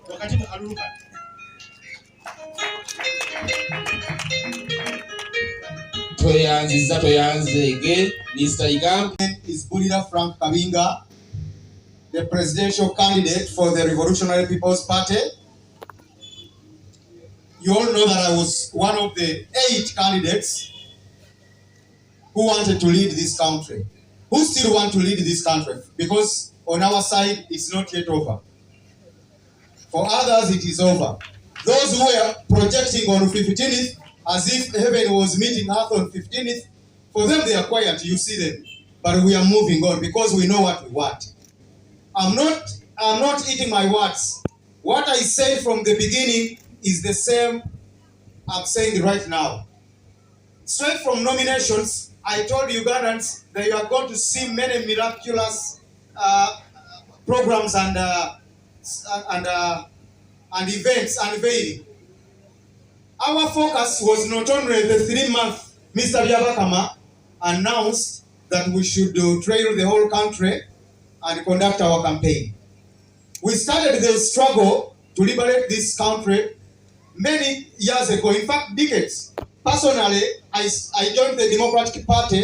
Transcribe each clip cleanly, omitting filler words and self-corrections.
wakati mu kalulu. Toyanzege Mr. Igam is Bulira Kabinga, the presidential candidate for the Revolutionary People's Party. You all know that I was one of the 8 candidates who wanted to lead this country, who still want to lead this country, because on our side it's not yet over. For others it is over. Those who were projecting on 15th as if heaven was meeting earth on 15th, for them they are quiet, you see them. But we are moving on because we know what we want. I'm not eating my words. What I said from the beginning is the same I'm saying right now. Straight from nominations, I told Ugandans that you are going to see many miraculous programs and events unveiling. Our focus was not only the 3-month Mr. Byabakama announced that we should trail the whole country and conduct our campaign. We started the struggle to liberate this country many years ago, in fact decades. Personally, I joined the Democratic Party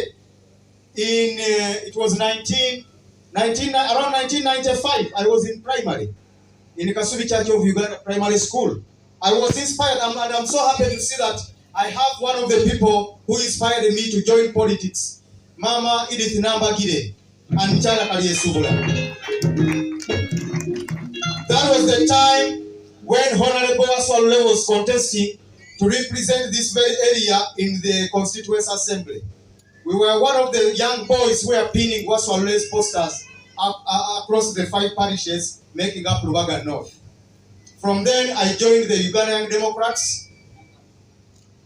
in, it was around 1995. I was in primary, in the Kasubi Church of Uganda Primary School. I was inspired, and I'm so happy to see that I have one of the people who inspired me to join politics, Mama Edith Nambagire and Chala Kaliyesubula. That was the time when Honorable Aswalule was contesting to represent this very area in the Constituent Assembly. We were one of the young boys who were pinning Waswalule's posters across the 5 parishes making up Rubaga North. From then, I joined the Ugandan Democrats.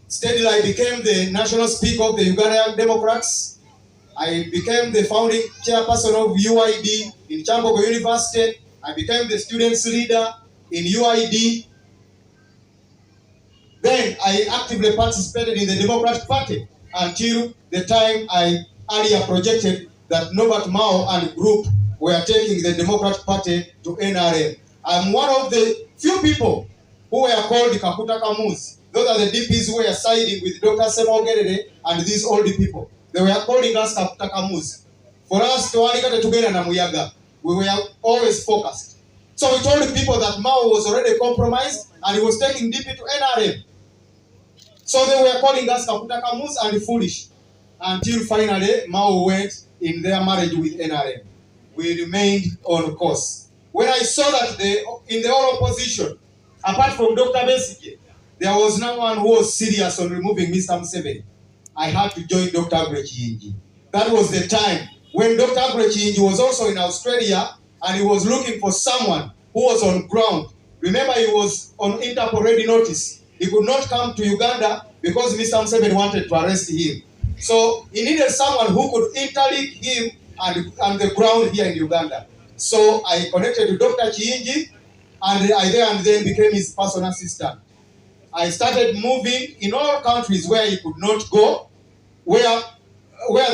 Steadily, I became the national speaker of the Ugandan Democrats. I became the founding chairperson of UID in Chambogo University. I became the students leader in UID. Then I actively participated in the Democratic Party until the time I earlier projected that Norbert Mao and group were taking the Democratic Party to NRM. I'm one of the few people who were called Kakuta Kamus. Those are the DPs who were siding with Dr. Semo Gerede and these old people. They were calling us Kakuta Kamus. For us to get together na Muyaga, we were always focused. So we told the people that Mao was already compromised and he was taking DP to NRM. So they were calling us Kakuta Kamus and foolish. Until finally Mao went in their marriage with NRM. We remained on course. When I saw that in the whole opposition, apart from Dr. Besike, there was no one who was serious on removing Mr. Museveni, I had to join Dr. Ekyaama. That was the time when Dr. Ekyaama was also in Australia and he was looking for someone who was on ground. Remember, he was on Interpol Red Notice. He could not come to Uganda because Mr. Museveni wanted to arrest him. So he needed someone who could interlink him and the ground here in Uganda. So I connected to Dr. Ekyaama and I then became his personal assistant. I started moving in all countries where he could not go, where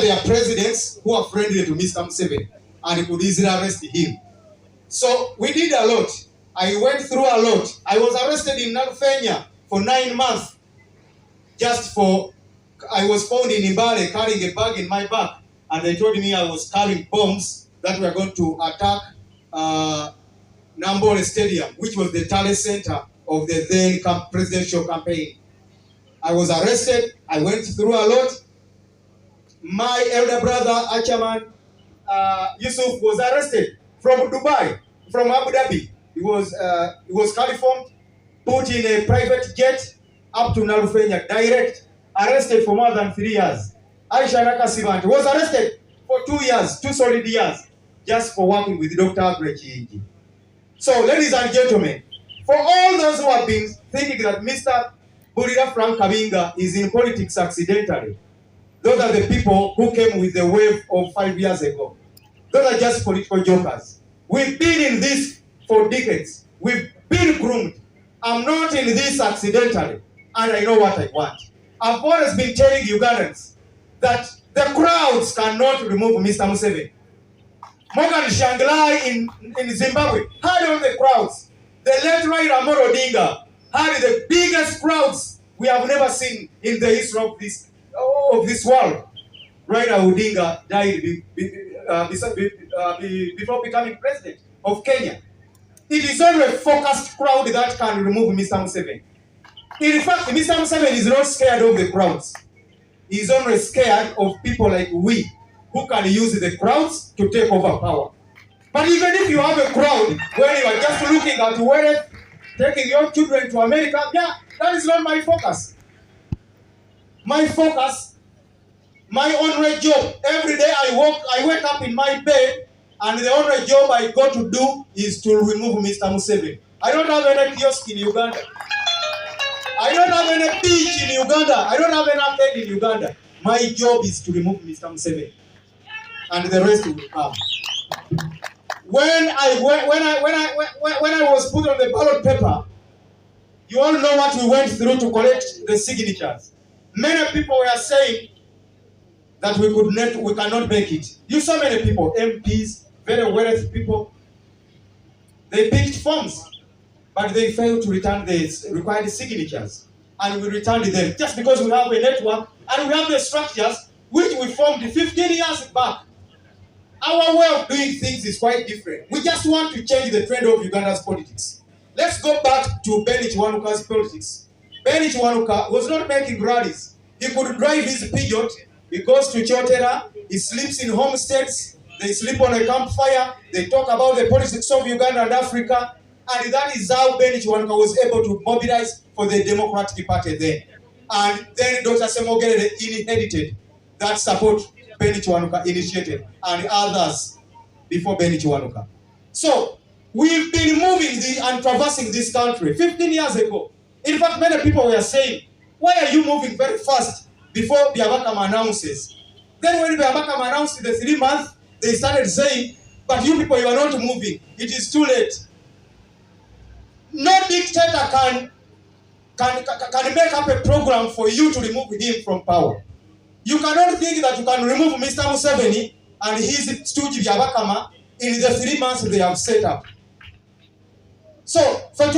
there are presidents who are friendly to Mr. Museveni and he could easily arrest him. So we did a lot. I went through a lot. I was arrested in Nalufenya for 9 months. I was found in Imbale carrying a bag in my back and they told me I was carrying bombs that were going to attack Nambole Stadium, which was the talent center of the then presidential campaign. I was arrested. I went through a lot. My elder brother, Achaman Yusuf, was arrested from Dubai, from Abu Dhabi. He was califormed, put in a private jet up to Nalufenya, direct, arrested for more than 3 years. Aisha Nakasibanti was arrested for 2 years, 2 solid years, just for working with Dr. Ekyaama. So, ladies and gentlemen, for all those who have been thinking that Mr. Bulira Kabinga is in politics accidentally, those are the people who came with the wave of 5 years ago. Those are just political jokers. We've been in this for decades. We've been groomed. I'm not in this accidentally, and I know what I want. I've always been telling Ugandans that the crowds cannot remove Mr. Museveni. Morgan Shanglai in Zimbabwe had all the crowds. The late Raila Amolo Odinga had the biggest crowds we have never seen in the history of this world. Raila Odinga died before becoming president of Kenya. It is only a focused crowd that can remove Mr. Museveni. In fact, Mr. Museveni is not scared of the crowds. He is only scared of people like we, who can use the crowds to take over power. But even if you have a crowd where you are just looking at where taking your children to America, yeah, that is not my focus. My focus, my only job, every day I wake up in my bed, and the only job I got to do is to remove Mr. Museveni. I don't have any kiosk in Uganda. I don't have any beach in Uganda. I don't have any arcade in Uganda. My job is to remove Mr. Museveni, and the rest will come. When I was put on the ballot paper, you all know what we went through to collect the signatures. Many people were saying that we cannot make it. You saw many people, MPs, very wealthy people. They picked forms, but they failed to return the required signatures, and we returned them just because we have a network and we have the structures which we formed 15 years back. Our way of doing things is quite different. We just want to change the trend of Uganda's politics. Let's go back to Benny Chiwanuka's politics. Benny Chiwanuka was not making rallies. He could drive his Peugeot. He goes to Chotera. He sleeps in homesteads. They sleep on a campfire. They talk about the politics of Uganda and Africa. And that is how Benny Chiwanuka was able to mobilize for the Democratic Party then. And then Dr. Semogere inherited that support Benny Chiwanuka initiated, and others before Benny Chiwanuka. So we've been moving and traversing this country 15 years ago. In fact, many people were saying, why are you moving very fast before Byabakama announces? Then when Byabakama announced the 3 months, they started saying, but you people, you are not moving. It is too late. No dictator can make up a program for you to remove him from power. You cannot think that you can remove Mr. Museveni and his stooge Byabakama in the 3 months they have set up. So, now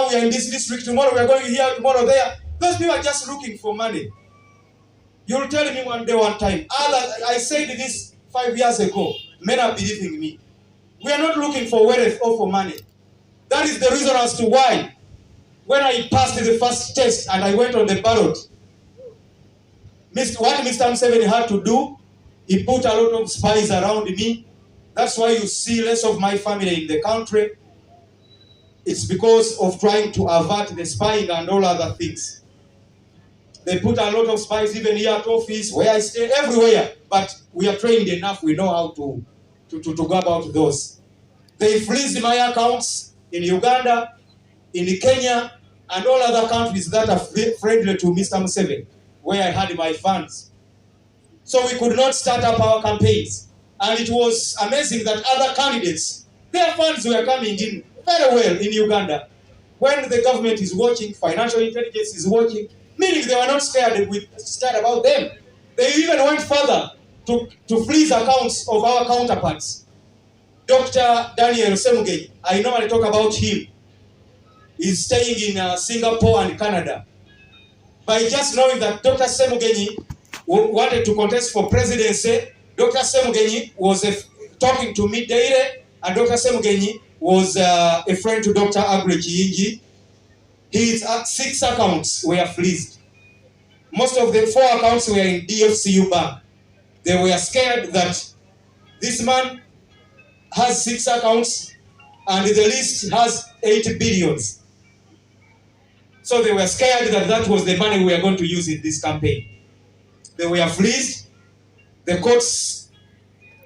we are in this district, tomorrow we are going here, tomorrow there. Those people are just looking for money. You'll tell me one day, one time. I said this 5 years ago. Men are believing me. We are not looking for wealth or for money. That is the reason as to why, when I passed the first test and I went on the ballot, what Mr. Museveni had to do, he put a lot of spies around me. That's why you see less of my family in the country. It's because of trying to avert the spying and all other things. They put a lot of spies even here at office, where I stay, everywhere. But we are trained enough, we know how to go about those. They freeze my accounts in Uganda, in Kenya, and all other countries that are friendly to Mr. Museveni, where I had my funds. So we could not start up our campaigns. And it was amazing that other candidates, their funds were coming in very well in Uganda. When the government is watching, financial intelligence is watching, meaning they were not scared about them. They even went further to freeze accounts of our counterparts. Dr. Daniel Semugey, I normally talk about him. He's staying in Singapore and Canada. By just knowing that Dr. Semugey wanted to contest for presidency, Dr. Semugey was talking to me daily, and Dr. Semugey was a friend to Dr. Agre Kiyingi. His 6 accounts were freezed. Most of the 4 accounts were in DFCU Bank. They were scared that this man has 6 accounts and the list has 8 billions. So they were scared that that was the money we are going to use in this campaign. They were freezed. The courts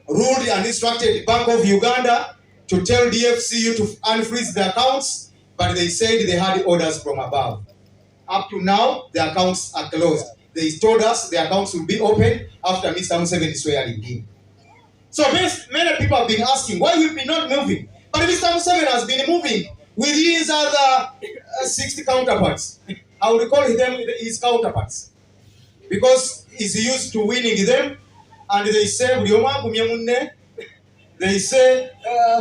ruled and instructed Bank of Uganda to tell DFCU to unfreeze the accounts, but they said they had orders from above. Up to now, the accounts are closed. They told us the accounts will be open after Mr. Museveni swearing in. So many people have been asking why we've been not moving. But Mr. Museveni has been moving with his other 60 counterparts. I would call them his counterparts. Because he's used to winning them, and they say, they say,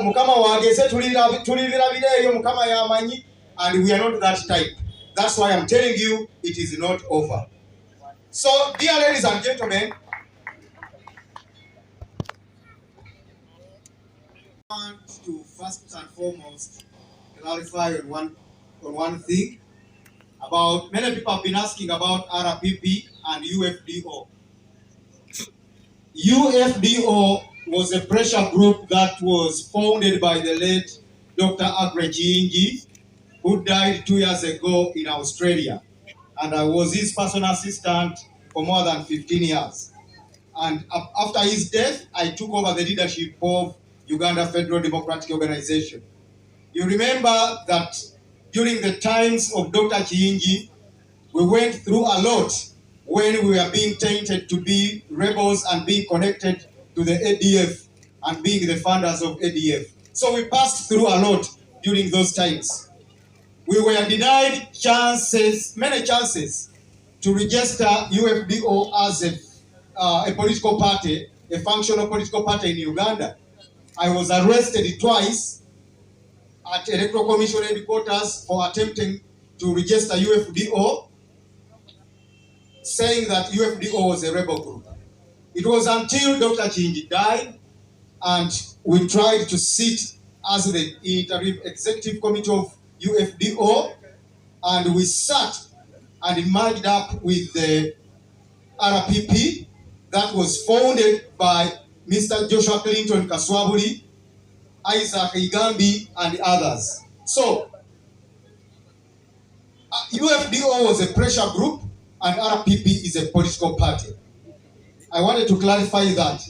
Mukama wagese tulirabireyo Mukama yamanyi, and we are not that type. That's why I'm telling you, it is not over. So, dear ladies and gentlemen, I want to first and foremost clarify on one thing about many people have been asking about RPP and UFDO. UFDO was a pressure group that was founded by the late Dr. Akiyege, who died 2 years ago in Australia. And I was his personal assistant for more than 15 years. And after his death, I took over the leadership of Uganda Federal Democratic Organization. You remember that during the times of Dr. Akiyege, we went through a lot when we were being tainted to be rebels and being connected to the ADF and being the founders of ADF. So we passed through a lot during those times. We were denied chances, many chances, to register UFDO as a political party, a functional political party in Uganda. I was arrested twice at Electoral Commission headquarters for attempting to register UFDO, saying that UFDO was a rebel group. It was until Dr. Akiyege died and we tried to sit as the interim executive committee of UFDO, and we sat and merged up with the RPP that was founded by Mr. Joshua Clinton Kaswabuli, Isaac Igambi, and others. So, UFDO was a pressure group and RPP is a political party. I wanted to clarify that.